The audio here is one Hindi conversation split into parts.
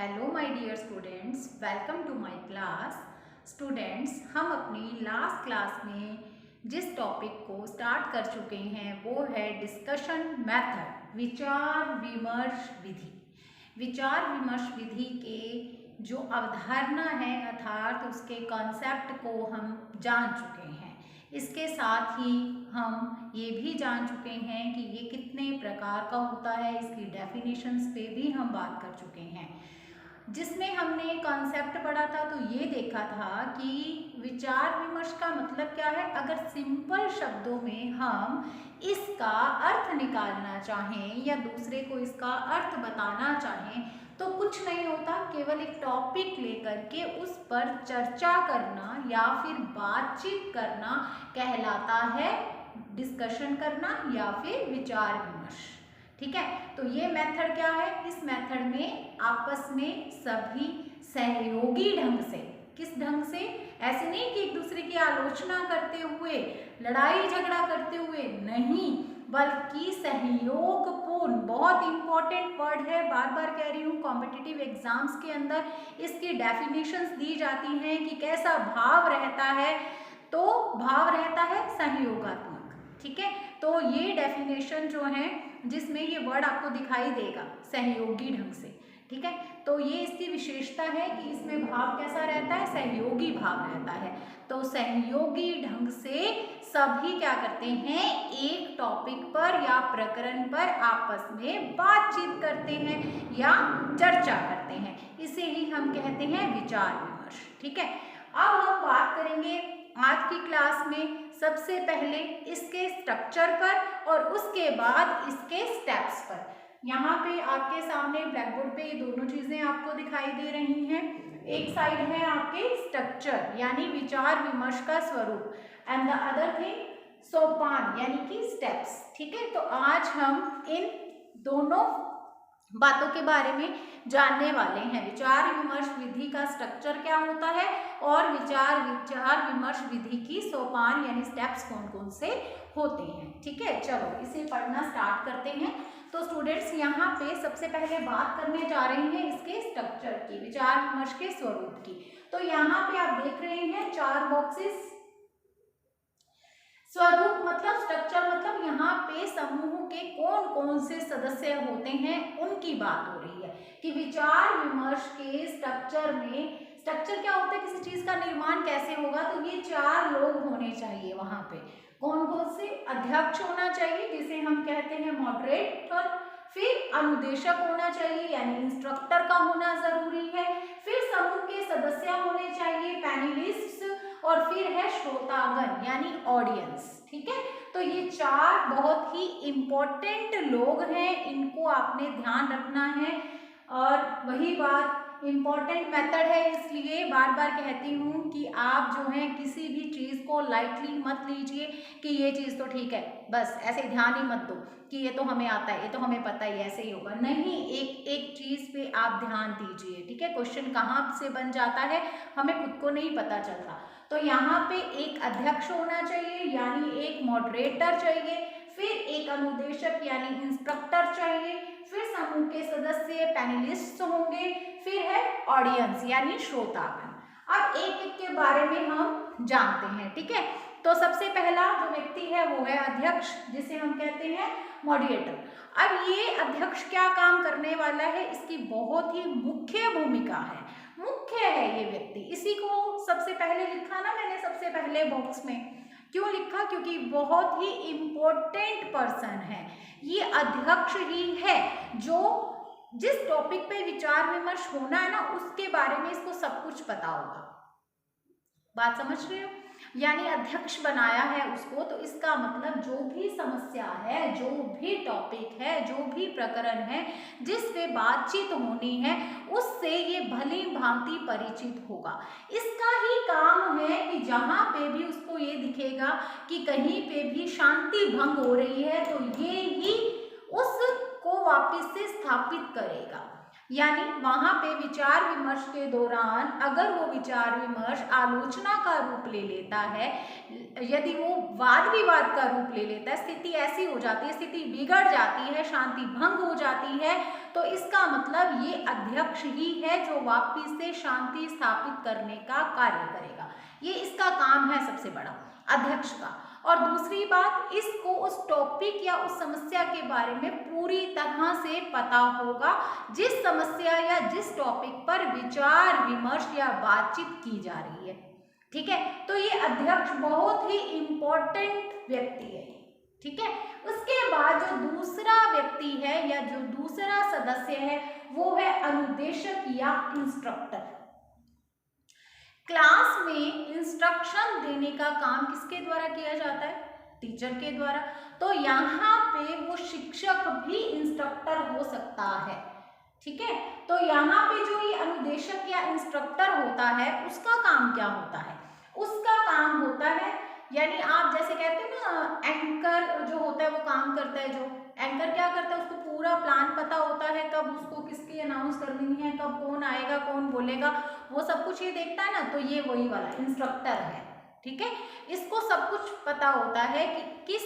Hello my dear students, welcome to my class. Students, हम अपनी लास्ट क्लास में जिस टॉपिक को स्टार्ट कर चुके हैं वो है डिस्कशन मेथड, विचार विमर्श विधि। विचार विमर्श विधि के जो अवधारणा है अर्थात उसके कॉन्सेप्ट को हम जान चुके हैं। इसके साथ ही हम ये भी जान चुके हैं कि ये कितने प्रकार का होता है, इसकी डेफिनेशंस पे भी हम बात कर चुके हैं। जिसमें हमने कॉन्सेप्ट पढ़ा था तो ये देखा था कि विचार विमर्श का मतलब क्या है। अगर सिंपल शब्दों में हम इसका अर्थ निकालना चाहें या दूसरे को इसका अर्थ बताना चाहें तो कुछ नहीं होता, केवल एक टॉपिक लेकर के उस पर चर्चा करना या फिर बातचीत करना कहलाता है डिस्कशन करना या फिर विचार विमर्श। ठीक है, तो ये मेथड क्या है, इस मेथड में आपस में सभी सहयोगी ढंग से, किस ढंग से, ऐसे नहीं कि एक दूसरे की आलोचना करते हुए, लड़ाई झगड़ा करते हुए नहीं, बल्कि सहयोगपूर्ण, बहुत इंपॉर्टेंट वर्ड है, बार बार कह रही हूँ, कॉम्पिटिटिव एग्जाम्स के अंदर इसकी डेफिनेशंस दी जाती हैं कि कैसा भाव रहता है। तो भाव रहता है सहयोगात्मक। ठीक है, तो ये डेफिनेशन जो है जिसमें ये वर्ड आपको दिखाई देगा सहयोगी ढंग से। ठीक है, तो ये इसकी विशेषता है कि इसमें भाव कैसा रहता है, सहयोगी भाव रहता है। तो सहयोगी ढंग से सभी क्या करते हैं, एक टॉपिक पर या प्रकरण पर आपस में बातचीत करते हैं या चर्चा करते हैं, इसे ही हम कहते हैं विचार विमर्श। ठीक है, अब हम बात करेंगे आज की क्लास में सबसे पहले इसके स्ट्रक्चर पर और उसके बाद इसके स्टेप्स पर। यहाँ पे आपके सामने ब्लैक बोर्ड पे ये दोनों चीजें आपको दिखाई दे रही हैं। एक साइड है आपके स्ट्रक्चर यानी विचार विमर्श का स्वरूप, एंड द अदर थिंग सोपान यानी कि स्टेप्स। ठीक है, तो आज हम इन दोनों बातों के बारे में जानने वाले हैं। विचार विमर्श विधि का स्ट्रक्चर क्या होता है और विचार विमर्श विधि की सोपान यानी स्टेप्स कौन कौन से होते हैं। ठीक है, चलो इसे पढ़ना स्टार्ट करते हैं। तो स्टूडेंट्स, यहाँ पे सबसे पहले बात करने जा रहे हैं इसके स्ट्रक्चर की, विचार विमर्श के स्वरूप की। तो यहाँ पे आप देख रहे हैं 4 बॉक्सेस। स्वरूप मतलब, स्ट्रक्चर मतलब यहाँ पे समूह के कौन कौन से सदस्य होते हैं उनकी बात हो रही है कि विचार विमर्श के स्ट्रक्चर में, स्ट्रक्चर क्या होता है, किसी चीज का निर्माण कैसे होगा, तो ये 4 लोग होने चाहिए वहां पे। कौन कौन से, अध्यक्ष होना चाहिए जिसे हम कहते हैं मॉडरेटर, फिर अनुदेशक होना चाहिए यानी इंस्ट्रक्टर का होना जरूरी है, फिर समूह के सदस्य होने चाहिए पैनलिस्ट, और फिर है श्रोतागण यानी ऑडियंस। ठीक है, तो ये 4 बहुत ही इंपॉर्टेंट लोग हैं, इनको आपने ध्यान रखना है। और वही बात, इम्पॉर्टेंट मेथड है इसलिए बार बार कहती हूँ कि आप जो है किसी भी चीज़ को लाइटली मत लीजिए कि ये चीज़ तो ठीक है, बस ऐसे ध्यान ही मत दो कि ये तो हमें आता है, ये तो हमें पता है, ऐसे ही होगा। नहीं, एक एक चीज़ पे आप ध्यान दीजिए। ठीक है, क्वेश्चन कहाँ से बन जाता है हमें खुद को नहीं पता चलता। तो यहाँ पे एक अध्यक्ष होना चाहिए यानी एक मॉडरेटर चाहिए, फिर एक अनुदेशक यानी इंस्ट्रक्टर चाहिए, फिर समूह के सदस्य पैनलिस्ट होंगे, फिर है ऑडियंस यानी श्रोतागण। अब एक एक के बारे में हम जानते हैं। ठीक है, तो सबसे पहला जो व्यक्ति है वो है अध्यक्ष, जिसे हम कहते हैं मॉडरेटर। अब ये अध्यक्ष क्या काम करने वाला है, इसकी बहुत ही मुख्य भूमिका है, मुख्य है ये व्यक्ति। इसी को सबसे पहले लिखा ना मैंने, सबसे पहले बॉक्स में क्यों लिखा, क्योंकि बहुत ही इंपॉर्टेंट पर्सन है ये, अध्यक्ष ही है जो जिस टॉपिक पे विचार विमर्श होना है ना उसके बारे में इसको सब कुछ पता होगा। बात समझ रहे हो, यानी अध्यक्ष बनाया है उसको, तो इसका मतलब जो भी समस्या है, जो भी टॉपिक है, जो भी प्रकरण है जिस पे बातचीत होनी है उससे ये भली भांति परिचित होगा। इसका ही काम है कि जहाँ पे भी उसको ये दिखेगा कि कहीं पे भी शांति भंग हो रही है तो ये ही उसको वापस से स्थापित करेगा। यानी वहां पे विचार विमर्श के दौरान अगर वो विचार विमर्श आलोचना का रूप ले लेता है, यदि वो वाद विवाद का रूप ले लेता है, स्थिति ऐसी हो जाती है, स्थिति बिगड़ जाती है, शांति भंग हो जाती है, तो इसका मतलब ये अध्यक्ष ही है जो वापस से शांति स्थापित करने का कार्य करेगा। ये इसका काम है सबसे बड़ा अध्यक्ष का। और दूसरी बात, इसको उस टॉपिक या उस समस्या के बारे में पूरी तरह से पता होगा जिस समस्या या जिस टॉपिक पर विचार विमर्श या बातचीत की जा रही है। ठीक है, तो ये अध्यक्ष बहुत ही इंपॉर्टेंट व्यक्ति है। ठीक है, उसके बाद जो दूसरा व्यक्ति है या जो दूसरा सदस्य है वो है अनुदेशक या इंस्ट्रक्टर। क्लास में इंस्ट्रक्शन देने का काम किसके द्वारा किया जाता है? टीचर के द्वारा। तो यहाँ पे वो शिक्षक भी इंस्ट्रक्टर हो सकता है। ठीक है, तो यहाँ पे जो ये अनुदेशक या इंस्ट्रक्टर होता है उसका काम क्या होता है? उसका काम होता है, यानी आप जैसे कहते हैं ना, एंकर जो होता है वो काम करता है। जो एंकर क्या करता है, उसको पूरा प्लान पता होता है, कब उसको किसकी अनाउंस करनी है, कब कौन आएगा, कौन बोलेगा, वो सब कुछ ये देखता है ना। तो ये वही वाला इंस्ट्रक्टर है। ठीक है, इसको सब कुछ पता होता है कि किस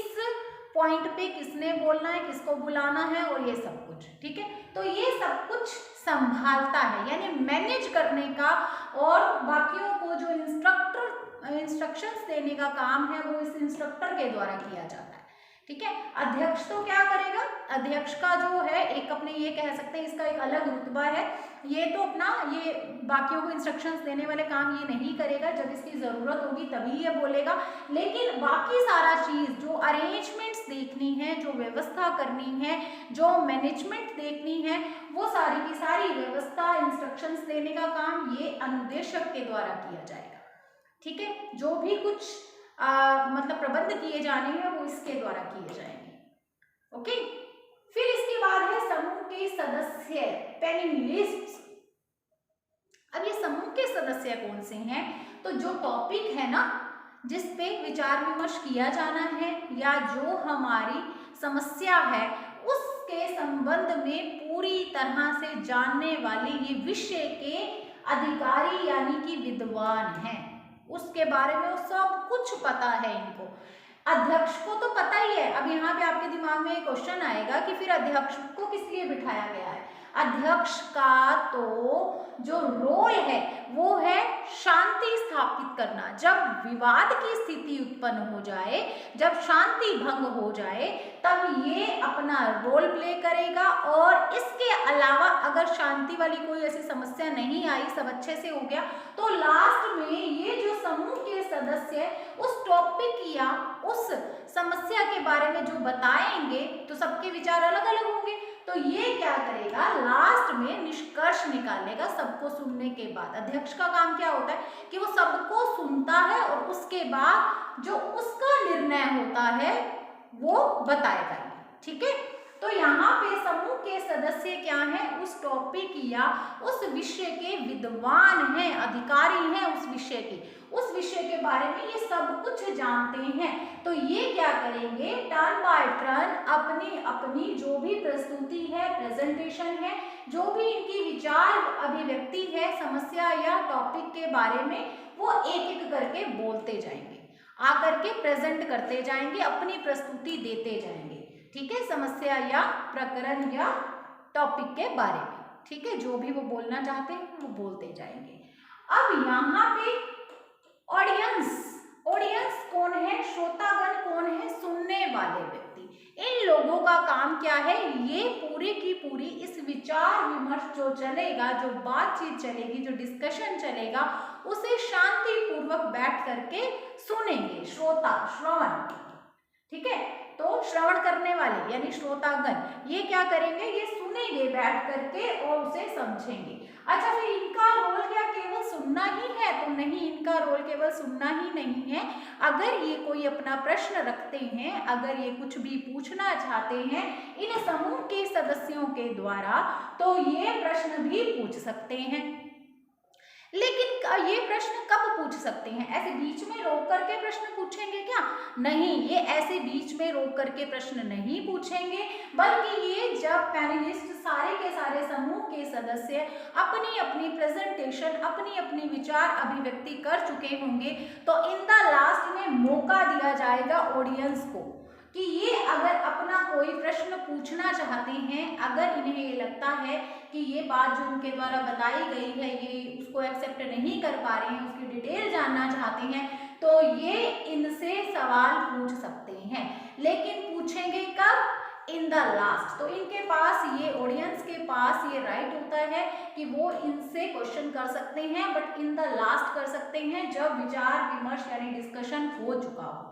पॉइंट पे किसने बोलना है, किसको बुलाना है और ये सब कुछ। ठीक है, तो ये सब कुछ संभालता है, यानी मैनेज करने का, और बाकियों को जो इंस्ट्रक्शंस देने का काम है वो इस इंस्ट्रक्टर के द्वारा किया जाता है। ठीक है, अध्यक्ष तो क्या करेगा? अध्यक्ष का जो है एक अपने ये कह सकते हैं, इसका एक अलग रुतबा है। ये तो अपना ये बाकियों को इंस्ट्रक्शंस देने वाले काम ये नहीं करेगा, जब इसकी ज़रूरत होगी तभी ये बोलेगा। लेकिन बाकी सारा चीज़, जो अरेंजमेंट्स देखनी है, जो व्यवस्था करनी है, जो मैनेजमेंट देखनी है, वो सारी की सारी व्यवस्था, इंस्ट्रक्शंस देने का काम ये अनुदेशक के द्वारा किया जाएगा। ठीक है, जो भी कुछ मतलब प्रबंध किए जाने हैं वो इसके द्वारा किए जाएंगे। ओके, फिर इसके बाद है समूह के सदस्य, पैनलिस्ट। अब ये समूह के सदस्य कौन से हैं? तो जो टॉपिक है ना जिस पे विचार विमर्श किया जाना है, या जो हमारी समस्या है उसके संबंध में पूरी तरह से जानने वाले ये विषय के अधिकारी यानी कि विद्वान हैं, उसके बारे में वो सब कुछ पता है इनको। अध्यक्ष को तो पता ही है। अब यहाँ पे आपके दिमाग में एक क्वेश्चन आएगा कि फिर अध्यक्ष को किस लिए बिठाया गया है? अध्यक्ष का तो जो रोल है वो है शांति स्थापित करना। जब विवाद की स्थिति उत्पन्न हो जाए, जब शांति भंग हो जाए, तब ये अपना रोल प्ले करेगा। और इसके अलावा अगर शांति वाली कोई ऐसी समस्या नहीं आई, सब अच्छे से हो गया, तो लास्ट में ये जो समूह के सदस्य उस टॉपिक या उस समस्या के बारे में जो बताएंगे, तो सबके विचार अलग अलग होंगे, तो ये क्या करेगा, लास्ट में निष्कर्ष निकालेगा सबको सुनने के बाद। अध्यक्ष का काम क्या होता है कि वो सबको सुनता है और उसके बाद जो उसका निर्णय होता है वो बताएगा। ठीक है, तो यहाँ पे समूह के सदस्य क्या हैं? उस टॉपिक या उस विषय के विद्वान हैं, अधिकारी हैं उस विषय के, उस विषय के बारे में ये सब कुछ जानते हैं। तो ये क्या करेंगे, टर्न बाय टर्न अपनी अपनी जो भी प्रस्तुति है, प्रेजेंटेशन है, जो भी इनकी विचार अभिव्यक्ति है समस्या या टॉपिक के बारे में, वो एक एक करके बोलते जाएंगे, आकर के प्रेजेंट करते जाएंगे, अपनी प्रस्तुति देते जाएंगे। ठीक है, समस्या या प्रकरण या टॉपिक के बारे में। ठीक है, जो भी वो बोलना चाहते हैं वो बोलते जाएंगे। अब यहाँ पे ऑडियंस कौन है? श्रोतागण कौन है? सुनने वाले व्यक्ति। इन लोगों का काम क्या है? ये पूरी की पूरी इस विचार विमर्श जो चलेगा, जो बातचीत चलेगी, जो डिस्कशन चलेगा, उसे शांतिपूर्वक बैठ करके सुनेंगे। श्रवण। ठीक है, तो श्रवण करने वाले यानी श्रोतागण ये क्या करेंगे? ये सुनेंगे बैठ करके और उसे समझेंगे। अच्छा, फिर इनका रोल क्या केवल सुनना ही है? तो नहीं, इनका रोल केवल सुनना ही नहीं है। अगर ये कोई अपना प्रश्न रखते हैं, अगर ये कुछ भी पूछना चाहते हैं इन समूह के सदस्यों के द्वारा, तो ये प्रश्न भी पूछ सकते हैं। लेकिन ये प्रश्न कब पूछ सकते हैं? ऐसे बीच में रोक करके प्रश्न पूछेंगे क्या? नहीं, ये ऐसे बीच में रोक करके प्रश्न नहीं पूछेंगे, बल्कि ये जब पैनलिस्ट सारे के सारे समूह के सदस्य अपनी अपनी प्रेजेंटेशन, अपनी अपनी विचार अभिव्यक्ति कर चुके होंगे, तो इन द लास्ट में मौका दिया जाएगा ऑडियंस को कि ये अगर अपना कोई प्रश्न पूछना चाहते हैं, अगर इन्हें ये लगता है कि ये बात जो उनके द्वारा बताई गई है ये उसको एक्सेप्ट नहीं कर पा रहे हैं, उसकी डिटेल जानना चाहते हैं, तो ये इनसे सवाल पूछ सकते हैं। लेकिन पूछेंगे कब? In the last. तो इनके पास, ये ऑडियंस के पास ये राइट होता है कि वो इनसे क्वेश्चन कर सकते हैं, बट इन द लास्ट कर सकते हैं जब विचार विमर्श यानी डिस्कशन हो चुका हो,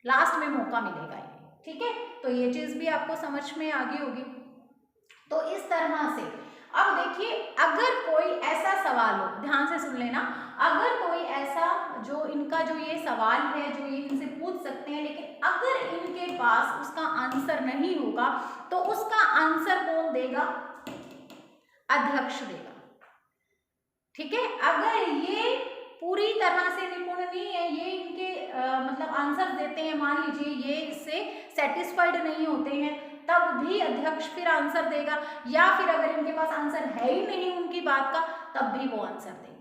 लास्ट में मौका मिलेगा ये। ठीक है, तो ये चीज भी आपको समझ में आ गई होगी। तो इस तरह से अब देखिए, अगर कोई ऐसा सवाल हो, ध्यान से सुन लेना, अगर कोई ऐसा जो इनका जो ये सवाल है जो ये इनसे पूछ सकते हैं, लेकिन अगर इनके पास उसका आंसर नहीं होगा, तो उसका आंसर कौन देगा? अध्यक्ष देगा। ठीक है, अगर ये पूरी तरह से निपुण नहीं है, ये इनके मतलब आंसर देते हैं, मान लीजिए ये इससे सेटिस्फाइड नहीं होते हैं, तब भी अध्यक्ष फिर आंसर देगा, या फिर अगर इनके पास आंसर है ही नहीं उनकी बात का, तब भी वो आंसर देंगे।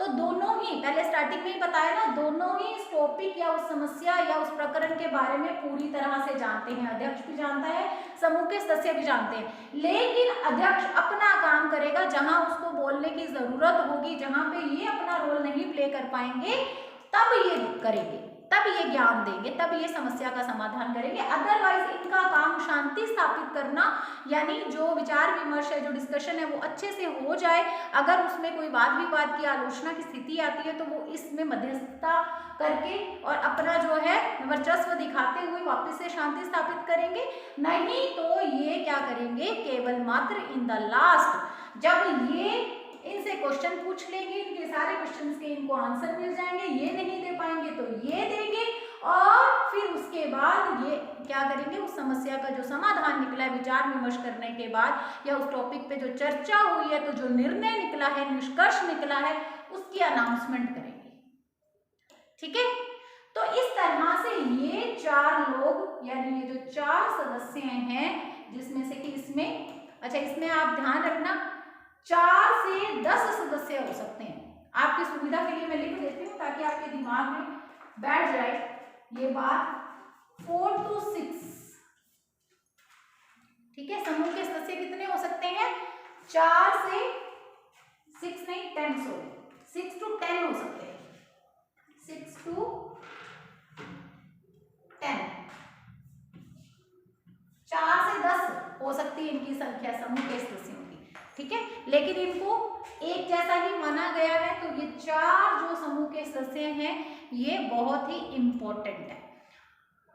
तो दोनों ही, पहले स्टार्टिंग में ही बताया ना, दोनों ही इस टॉपिक या उस समस्या या उस प्रकरण के बारे में पूरी तरह से जानते हैं। अध्यक्ष भी जानता है, समूह के सदस्य भी जानते हैं, लेकिन अध्यक्ष अपना काम करेगा, जहां उसको बोलने की जरूरत होगी, जहां पे ये अपना रोल नहीं प्ले कर पाएंगे, तब ये करेंगे, तब ये ज्ञान देंगे, तब ये समस्या का समाधान करेंगे। अदरवाइज इनका काम शांति स्थापित करना, यानी जो विचार विमर्श है, जो डिस्कशन है, वो अच्छे से हो जाए। अगर उसमें कोई वाद विवाद की आलोचना की स्थिति आती है, तो वो इसमें मध्यस्थता करके और अपना जो है वर्चस्व दिखाते हुए वापस से शांति स्थापित करेंगे। नहीं तो ये क्या करेंगे, केवल मात्र इन द लास्ट, जब ये इनसे क्वेश्चन पूछ लेंगे, इनके सारे क्वेश्चंस के इनको आंसर मिल जाएंगे, ये नहीं दे पाएंगे तो ये देंगे, और फिर उसके बाद ये क्या करेंगे, उस समस्या का जो समाधान निकला है विचार विमर्श करने के बाद, या उस टॉपिक पे जो चर्चा हुई है, तो जो निर्णय निकला है, निष्कर्ष निकला है, उसकी अनाउंसमेंट करेंगे। ठीक है, तो इस तरह से ये 4 लोग, यानी ये जो 4 सदस्य हैं, जिसमें से कि इसमें, अच्छा इसमें आप ध्यान रखना 4 से 10 सदस्य हो सकते हैं। आपकी सुविधा के लिए मैं लिख देती हूँ ताकि आपके दिमाग में बैठ जाए ये बात। 4 to 6, ठीक है, समूह के सदस्य कितने हो सकते हैं? 4 से 6 नहीं, 10, सॉरी 6 to 10 हो सकते हैं, 6 to 10, 4 से 10 हो सकती है इनकी संख्या समूह के सदस्यों की। ठीक है, लेकिन इनको एक जैसा ही माना गया है, तो ये 4 जो समूह के सदस्य हैं ये बहुत ही इंपॉर्टेंट है।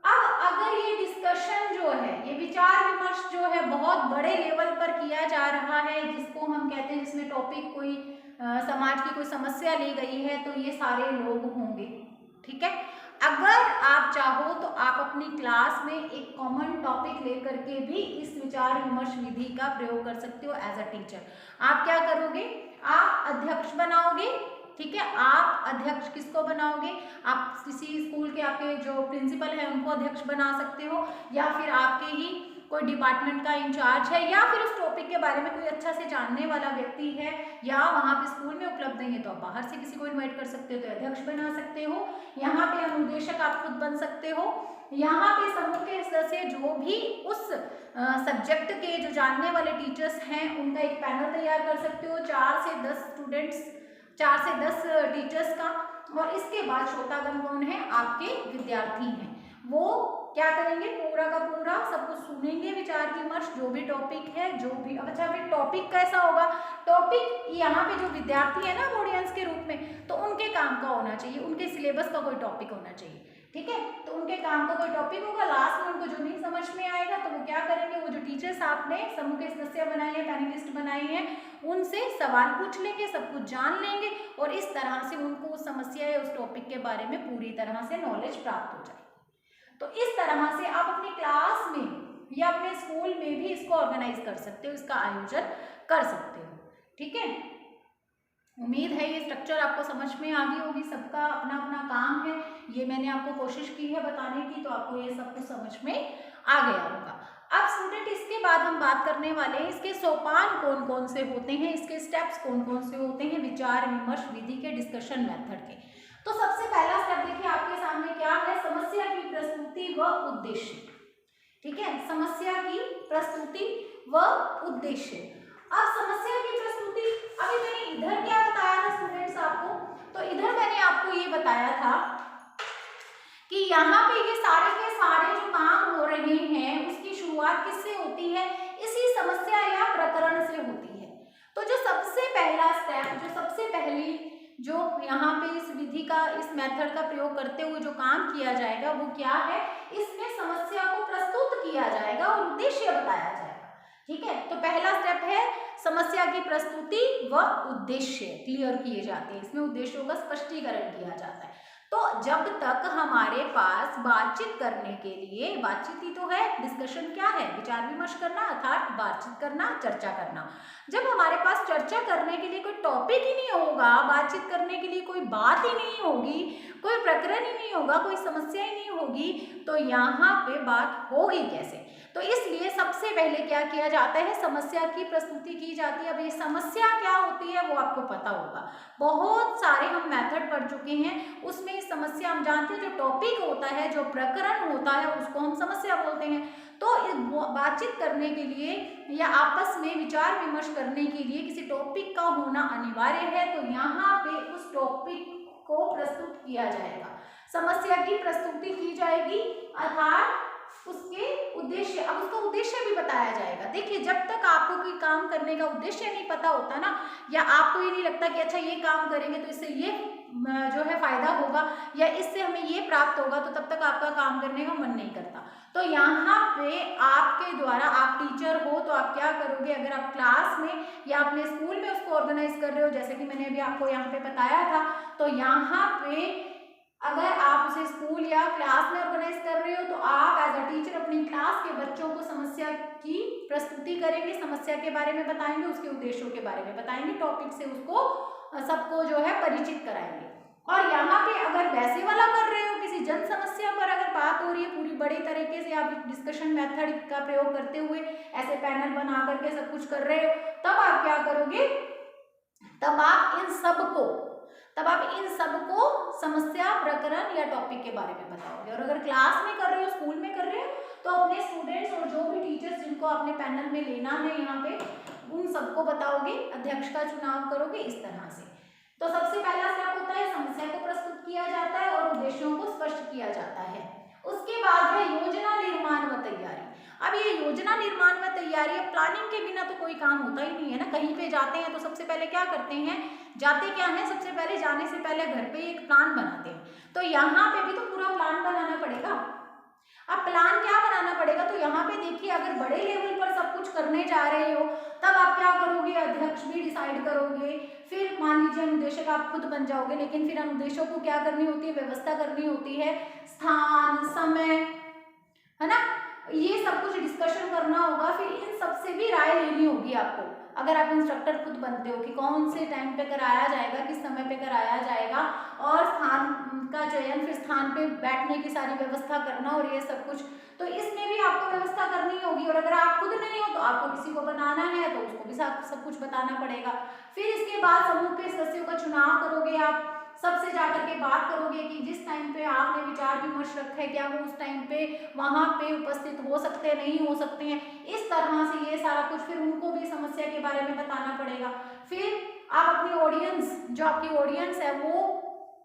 अब अगर ये डिस्कशन जो है, ये विचार विमर्श जो है बहुत बड़े लेवल पर किया जा रहा है, जिसको हम कहते हैं, जिसमें टॉपिक कोई समाज की कोई समस्या ली गई है, तो ये सारे लोग होंगे। ठीक है, अगर आप चाहो तो आप अपनी क्लास में एक कॉमन टॉपिक लेकर के भी इस विचार विमर्श विधि का प्रयोग कर सकते हो एज अ टीचर। आप क्या करोगे, आप अध्यक्ष बनाओगे। ठीक है, आप अध्यक्ष किसको बनाओगे, आप किसी स्कूल के आपके जो प्रिंसिपल है उनको अध्यक्ष बना सकते हो, या फिर आपके ही कोई डिपार्टमेंट का इंचार्ज है, या फिर उस टॉपिक के बारे में कोई अच्छा से जानने वाला व्यक्ति है, या वहाँ पे स्कूल में उपलब्ध नहीं है तो आप बाहर से किसी को इनवाइट कर सकते हो, तो अध्यक्ष बना सकते हो। यहाँ पे अनुदेशक आप खुद बन सकते हो। यहाँ पे समूह के सदस्य जो भी उस सब्जेक्ट के जो जानने वाले टीचर्स हैं, उनका एक पैनल तैयार कर सकते हो, 4 से 10 स्टूडेंट्स, 4 से 10 टीचर्स का। और इसके बाद श्रोतागण कौन है, आपके विद्यार्थी हैं, वो क्या करेंगे, पूरा का पूरा सब कुछ सुनेंगे, विचार विमर्श, जो भी टॉपिक है, जो भी। अब अच्छा, फिर टॉपिक कैसा होगा, टॉपिक यहाँ पे जो विद्यार्थी है ना ऑडियंस के रूप में, तो उनके काम का होना चाहिए, उनके सिलेबस का कोई टॉपिक होना चाहिए। ठीक है, तो उनके काम का कोई टॉपिक होगा, लास्ट में उनको जो नहीं समझ में आएगा तो वो क्या करेंगे, वो जो टीचर्स आपने समूह के सदस्य बनाए हैं, पैनलिस्ट बनाए हैं, उनसे सवाल पूछ लेंगे, सब कुछ जान लेंगे, और इस तरह से उनको उस समस्या या उस टॉपिक के बारे में पूरी तरह से नॉलेज प्राप्त हो जाए। तो इस तरह से आप अपनी क्लास में या अपने स्कूल में भी इसको ऑर्गेनाइज कर सकते हो, इसका आयोजन कर सकते हो। ठीक है, उम्मीद है ये स्ट्रक्चर आपको समझ में आ गई होगी। सबका अपना अपना काम है, ये मैंने आपको कोशिश की है बताने की, तो आपको ये सब कुछ समझ में आ गया होगा। अब स्टूडेंट इसके बाद हम बात करने वाले हैं इसके सोपान कौन कौन से होते हैं, इसके स्टेप्स कौन कौन से होते हैं विचार विमर्श विधि के, डिस्कशन मेथड के। तो सबसे पहला स्टेप देखिए आपके सामने क्या है, समस्या की प्रस्तुति व उद्देश्य। ठीक है, समस्या की प्रस्तुति व उद्देश्य। अब समस्या की प्रस्तुति, अभी मैंने इधर क्या बताया था स्टूडेंट्स आपको, तो इधर मैंने आपको ये बताया था कि यहाँ पे ये सारे के सारे जो काम हो रहे हैं उसकी शुरुआत किससे होती है, इसी समस्या या प्रकरण से होती है। तो जो सबसे पहला स्टेप, जो सबसे पहली जो यहाँ पे इस विधि का, इस मेथड का प्रयोग करते हुए जो काम किया जाएगा वो क्या है, इसमें समस्या को प्रस्तुत किया जाएगा और उद्देश्य बताया जाएगा। ठीक है, तो पहला स्टेप है समस्या की प्रस्तुति व उद्देश्य क्लियर किए जाते हैं, इसमें उद्देश्यों का स्पष्टीकरण किया जाता है। तो जब तक हमारे पास बातचीत करने के लिए, बातचीत ही तो है, डिस्कशन क्या है, विचार विमर्श करना अर्थात बातचीत करना, चर्चा करना। जब हमारे पास चर्चा करने के लिए कोई टॉपिक ही नहीं होगा, बातचीत करने के लिए कोई बात ही नहीं होगी, कोई प्रकरण ही नहीं होगा, कोई समस्या ही नहीं होगी, तो यहाँ पे बात होगी कैसे। तो इसलिए सबसे पहले क्या किया जाता है, समस्या की प्रस्तुति की जाती है। अब ये समस्या क्या होती है वो आपको पता होगा, बहुत सारे हम मेथड पढ़ चुके हैं, उसमें समस्या हम जानते हैं, जो टॉपिक होता है, जो प्रकरण होता है, उसको हम समस्या बोलते हैं। तो बातचीत करने के लिए या आपस में विचार विमर्श करने के लिए किसी टॉपिक का होना अनिवार्य है, तो यहाँ पे उस टॉपिक को प्रस्तुत किया जाएगा, समस्या की प्रस्तुति की जाएगी अर्थात उसके उद्देश्य। अब उसका उद्देश्य भी बताया जाएगा। देखिए, जब तक आपको कोई काम करने का उद्देश्य नहीं पता होता ना, या आपको ये नहीं लगता कि अच्छा ये काम करेंगे तो इससे ये जो है फायदा होगा या इससे हमें ये प्राप्त होगा, तो तब तक आपका काम करने का मन नहीं करता। तो यहाँ पे आपके द्वारा, आप टीचर हो तो आप क्या करोगे, अगर आप क्लास में या अपने स्कूल में उसको ऑर्गेनाइज कर रहे हो, जैसे कि मैंने अभी आपको यहाँ पे बताया था, तो यहाँ पे अगर आप उसे स्कूल या क्लास में ऑर्गेनाइज कर रहे हो, तो आप एज अ टीचर अपनी क्लास के बच्चों को समस्या की प्रस्तुति करेंगे, समस्या के बारे में बताएंगे, उसके उद्देश्यों के बारे में बताएंगे, टॉपिक से उसको सबको जो है परिचित कराएंगे। और यहाँ पे अगर वैसे वाला कर रहे हो, किसी जन समस्या पर अगर बात हो रही है, पूरी बड़ी तरीके से आप डिस्कशन मेथड का प्रयोग करते हुए ऐसे पैनल बना करके सब कुछ कर रहे हो, तब आप क्या करोगे, तब आप इन सबको समस्या, प्रकरण या टॉपिक के बारे में बताओगे। और अगर क्लास में कर रहे हो, स्कूल में कर रहे हो, तो अपने स्टूडेंट्स और जो भी टीचर्स जिनको आपने पैनल में लेना है यहाँ पे, उन सबको बताओगे, अध्यक्ष का चुनाव करोगे इस तरह से। तो सबसे पहला स्टेप होता है समस्या को प्रस्तुत किया जाता है और उद्देश्यों को स्पष्ट किया जाता है। उसके बाद है योजना निर्माण व तैयारी। अब ये योजना निर्माण व तैयारी, प्लानिंग के बिना तो कोई काम होता ही नहीं है ना। कहीं पे जाते हैं तो सबसे पहले क्या करते हैं, जाते क्या है, सबसे पहले जाने से पहले घर पे एक प्लान बनाते हैं। तो यहाँ पे भी तो पूरा प्लान बनाना पड़ेगा। अब प्लान क्या बनाना पड़ेगा, तो यहाँ पे देखिए, अगर बड़े लेवल पर सब कुछ करने जा रहे हो, तब आप क्या करोगे, अध्यक्ष भी डिसाइड करोगे, फिर मान लीजिए अनुदेशक आप खुद बन जाओगे, लेकिन फिर अनुदेशक को क्या करनी होती है, व्यवस्था करनी होती है, स्थान, समय, है ना, ये सब कुछ डिस्कशन करना होगा। फिर इन सबसे भी राय लेनी होगी आपको, अगर आप इंस्ट्रक्टर खुद बनते हो, कि कौन से टाइम पे कराया जाएगा, किस समय पे कराया जाएगा, और स्थान का चयन, फिर स्थान पे बैठने की सारी व्यवस्था करना और ये सब कुछ, तो इसमें भी आपको व्यवस्था करनी होगी। और अगर आप खुद नहीं हो तो आपको किसी को बनाना है, तो उसको भी सब कुछ बताना पड़ेगा। फिर इसके बाद समूह के सदस्यों का चुनाव करोगे, आप सबसे जाकर के बात करोगे कि जिस टाइम पे आपने विचार विमर्श रखा है, क्या वो उस टाइम पे वहां पे उपस्थित हो सकते हैं, नहीं हो सकते हैं, इस तरह से ये सारा कुछ। फिर उनको भी समस्या के बारे में बताना पड़ेगा। फिर आप अपनी ऑडियंस, जो आपकी ऑडियंस है, वो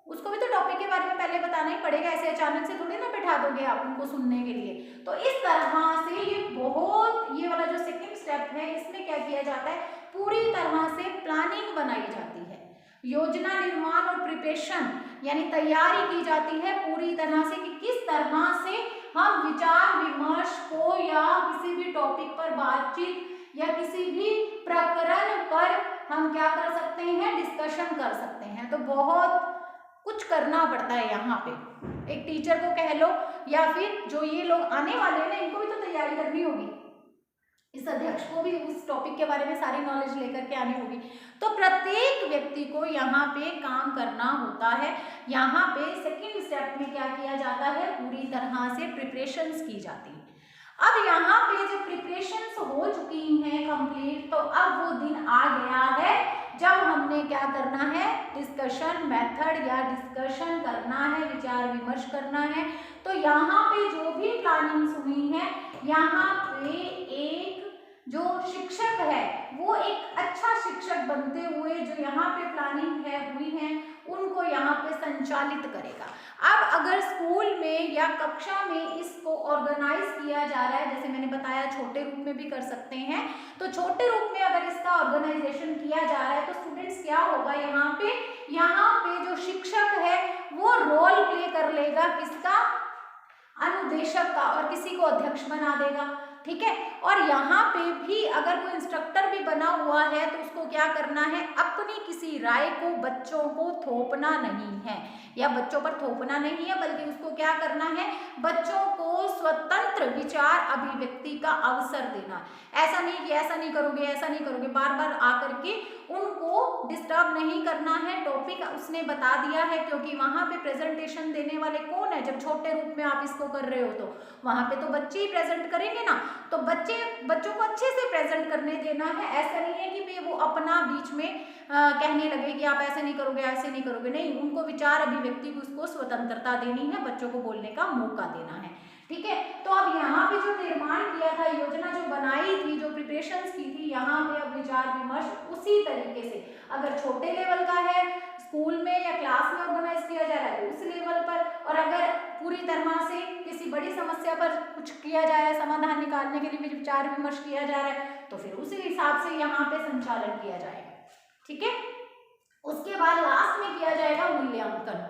उसको भी तो टॉपिक के बारे में पहले बताना ही पड़ेगा, ऐसे अचानक से थोड़ी ना बैठा दोगे आप उनको सुनने के लिए। तो इस तरह से ये वाला जो सेकंड स्टेप है, इसमें क्या किया जाता है, पूरी तरह से प्लानिंग बनाई जाती है, योजना निर्माण और प्रिपरेशन यानी तैयारी की जाती है पूरी तरह से, कि किस तरह से हम विचार विमर्श को या किसी भी टॉपिक पर बातचीत या किसी भी प्रकरण पर हम क्या कर सकते हैं, डिस्कशन कर सकते हैं। तो बहुत कुछ करना पड़ता है यहाँ पे, एक टीचर को कह लो या फिर जो ये लोग आने वाले हैं, इनको भी तो तैयारी करनी होगी, इस अध्यक्ष को भी उस टॉपिक के बारे में सारी नॉलेज लेकर के आनी होगी। तो प्रत्येक व्यक्ति को यहाँ पे काम करना होता है। यहाँ पे सेकंड स्टेप में क्या किया जाता है, पूरी तरह से प्रिपरेशंस की जाती है। अब यहाँ पे जब प्रिपरेशंस हो चुकी हैं कंप्लीट, तो अब वो दिन आ गया है जब हमने क्या करना है, डिस्कशन मेथड या डिस्कशन करना है, विचार विमर्श करना है। तो यहाँ पे जो भी प्लानिंग हुई है, यहाँ पे एक जो शिक्षक है वो एक अच्छा शिक्षक बनते हुए जो यहाँ पे प्लानिंग हुई है उनको यहाँ पे संचालित करेगा। अब अगर स्कूल में या कक्षा में इसको ऑर्गेनाइज किया जा रहा है, जैसे मैंने बताया छोटे रूप में भी कर सकते हैं, तो छोटे रूप में अगर इसका ऑर्गेनाइजेशन किया जा रहा है तो स्टूडेंट्स क्या होगा, यहाँ पे जो शिक्षक है वो रोल प्ले कर लेगा किसका, अनुदेशक का, और किसी को अध्यक्ष बना देगा। ठीक है, और यहाँ पे भी अगर कोई इंस्ट्रक्टर भी बना हुआ है तो उसको क्या करना है, अपनी किसी राय को बच्चों को थोपना नहीं है, या बच्चों पर थोपना नहीं है, बल्कि उसको क्या करना है, बच्चों को स्वतंत्र विचार अभिव्यक्ति का अवसर देना। ऐसा नहीं कि ऐसा नहीं करोगे, ऐसा नहीं करोगे, बार बार आकर के उनको डिस्टर्ब नहीं करना है। टॉपिक उसने बता दिया है, क्योंकि वहां पे प्रेजेंटेशन देने वाले कौन है, जब छोटे रूप में आप इसको कर रहे हो तो वहां पे तो बच्चे ही प्रेजेंट करेंगे ना, तो बच्चों को अच्छे से प्रेजेंट करने देना है। ऐसा नहीं है कि वो अपना बीच में कहने लगे कि आप ऐसे नहीं करोगे, ऐसे नहीं करोगे, नहीं, उनको विचार अभिव्यक्ति की उसको स्वतंत्रता देनी है, बच्चों को बोलने का मौका देना है। ठीक है, तो अब यहाँ पे जो निर्माण किया था, योजना जो बनाई थी, जो प्रिपरेशंस की थी, यहाँ पे अब विचार विमर्श उसी तरीके से, अगर छोटे लेवल का है, स्कूल में या क्लास में ऑर्गेनाइज किया जा रहा है तो उस लेवल पर, और अगर पूरी तरह से किसी बड़ी समस्या पर कुछ किया जा रहा है, समाधान निकालने के लिए विचार विमर्श किया जा रहा है, तो फिर उसी हिसाब से यहाँ पे संचालन किया जाएगा। ठीक है, उसके बाद लास्ट में किया जाएगा मूल्यांकन।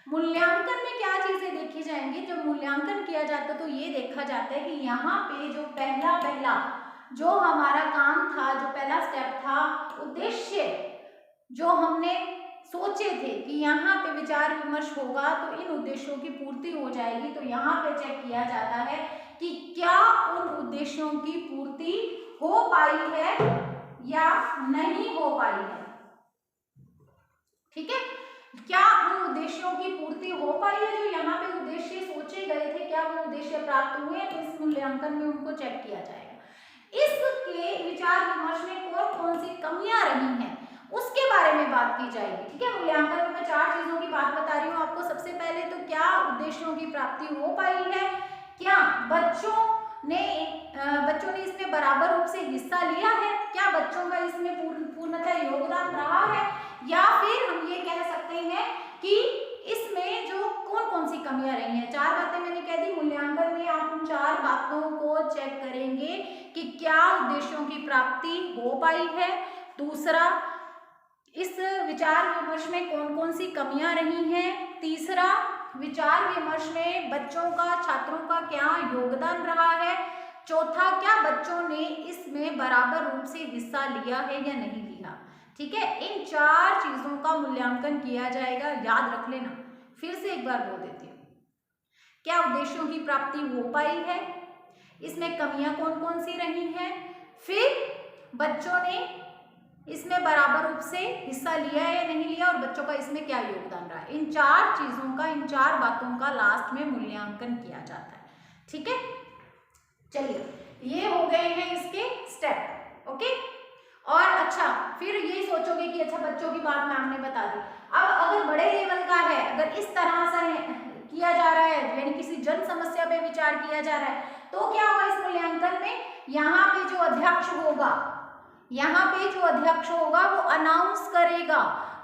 मूल्यांकन में क्या चीजें देखी जाएंगी, जब मूल्यांकन किया जाता है तो ये देखा जाता है कि यहाँ पे जो पहला जो हमारा काम था, जो पहला स्टेप था, उद्देश्य जो हमने सोचे थे कि यहाँ पे विचार विमर्श होगा तो इन उद्देश्यों की पूर्ति हो जाएगी, तो यहाँ पे चेक किया जाता है कि क्या उन उद्देश्यों की पूर्ति हो पाई है या नहीं हो पाई है। ठीक है, क्या उन उद्देश्यों की पूर्ति हो पाई है, जो यहाँ पे उद्देश्य सोचे गए थे, क्या वो उद्देश्य प्राप्त हुए, तो इस मूल्यांकन में उनको चेक किया जाएगा। इसके विचार विमर्श में कौन कौन सी कमियां रही हैं उसके बारे में बात की जाएगी। ठीक है, मूल्यांकन में मैं 4 चीजों की बात बता रही हूँ आपको। सबसे पहले तो क्या उद्देश्यों की प्राप्ति हो पाई है, क्या बच्चों ने इसमें बराबर रूप से हिस्सा लिया है, क्या बच्चों का इसमें पूर्णतः योगदान रहा है, या फिर हम ये कह सकते हैं कि इसमें जो कौन कौन सी कमियां रही हैं। 4 बातें मैंने कह दी, मूल्यांकन में आप उन 4 बातों को चेक करेंगे कि क्या उद्देश्यों की प्राप्ति हो पाई है, दूसरा इस विचार विमर्श में कौन कौन सी कमियां रही हैं, तीसरा विचार विमर्श में बच्चों का, छात्रों का क्या योगदान रहा है, चौथा क्या बच्चों ने इसमें बराबर रूप से हिस्सा लिया है या नहीं लिया। ठीक है, इन 4 चीजों का मूल्यांकन किया जाएगा, याद रख लेना। फिर से एक बार बोल देती हूँ, क्या उद्देश्यों की प्राप्ति हो पाई है, इसमें कमियां कौन कौन सी रही हैं, फिर बच्चों ने इसमें बराबर रूप से हिस्सा लिया है या नहीं लिया, और बच्चों का इसमें क्या योगदान रहा है। इन 4 चीजों का, इन 4 बातों का लास्ट में मूल्यांकन किया जाता है। ठीक है, चलिए ये हो गए हैं इसके स्टेप। ओके, और अच्छा, फिर ये सोचोगे कि अच्छा बच्चों की बात मैम ने बता दी, अब अगर बड़े लेवल का है, अगर इस तरह से किया जा रहा है, यानी किसी जन समस्या पे विचार किया जा रहा है, तो क्या होगा इस मूल्यांकन में, यहाँ पे जो अध्यक्ष होगा वो अनाउंस करेगा।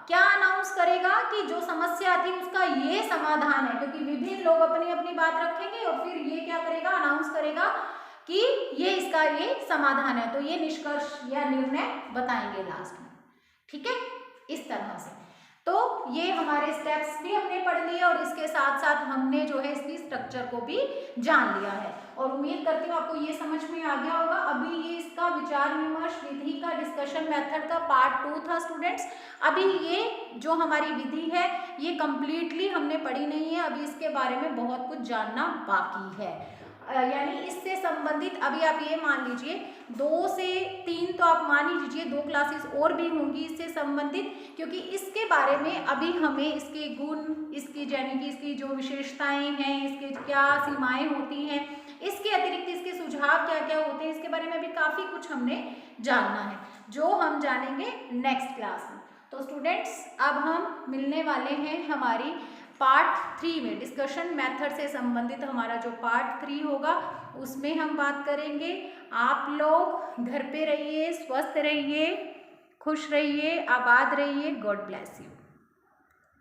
क्या अनाउंस करेगा कि जो समस्या थी उसका ये समाधान है, क्योंकि विभिन्न लोग अपनी अपनी बात रखेंगे, और फिर ये क्या करेगा, अनाउंस करेगा कि ये इसका ये समाधान है, तो ये निष्कर्ष या निर्णय बताएंगे लास्ट में। ठीक है, इस तरह से तो ये हमारे स्टेप्स भी हमने पढ़ लिए, और इसके साथ साथ हमने जो है इसकी स्ट्रक्चर को भी जान लिया है, और उम्मीद करती हूँ आपको ये समझ में आ गया होगा। अभी ये इसका विचार विमर्श विधि का, डिस्कशन मेथड का पार्ट 2 था स्टूडेंट्स। अभी ये जो हमारी विधि है ये कंप्लीटली हमने पढ़ी नहीं है, अभी इसके बारे में बहुत कुछ जानना बाकी है। यानी इससे संबंधित अभी आप ये मान लीजिए 2 से 3 तो आप मान ही लीजिए 2 क्लासेस और भी होंगी इससे संबंधित, क्योंकि इसके बारे में अभी हमें इसके गुण, इसकी यानी कि इसकी जो विशेषताएं हैं, इसके क्या सीमाएं होती हैं, इसके अतिरिक्त इसके सुझाव क्या क्या होते हैं, इसके बारे में भी काफ़ी कुछ हमने जानना है, जो हम जानेंगे नेक्स्ट क्लास में। तो स्टूडेंट्स अब हम मिलने वाले हैं हमारी पार्ट 3 में, डिस्कशन मेथड से संबंधित हमारा जो पार्ट 3 होगा उसमें हम बात करेंगे। आप लोग घर पे रहिए, स्वस्थ रहिए, खुश रहिए, आबाद रहिए। God bless you.